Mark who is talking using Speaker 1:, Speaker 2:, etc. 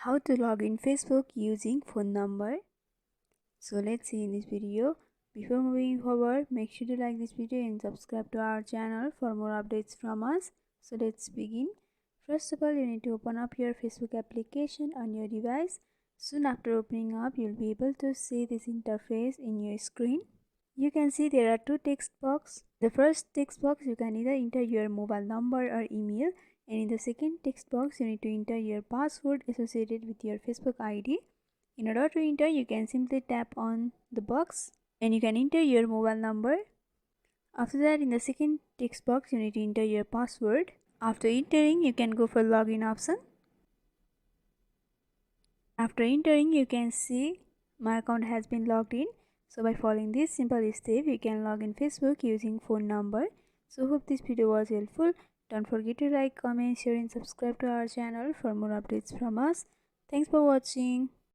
Speaker 1: How to log in Facebook using phone number. So let's see in this video. Before moving forward, make sure to like this video and subscribe to our channel for more updates from us. So let's begin. First of all, you need to open up your Facebook application on your device. Soon after opening up, you'll be able to see this interface in your screen. You can see there are two text boxes. The first text box, you can either enter your mobile number or email, and in the second text box you need to enter your password associated with your Facebook ID. In order to enter, you can simply tap on the box and you can enter your mobile number. After that, in the second text box you need to enter your password. After entering, you can go for login option. After entering, you can see my account has been logged in. So by following this simple step, you can log in Facebook using phone number. So hope this video was helpful. Don't forget to like, comment, share and subscribe to our channel for more updates from us. Thanks for watching.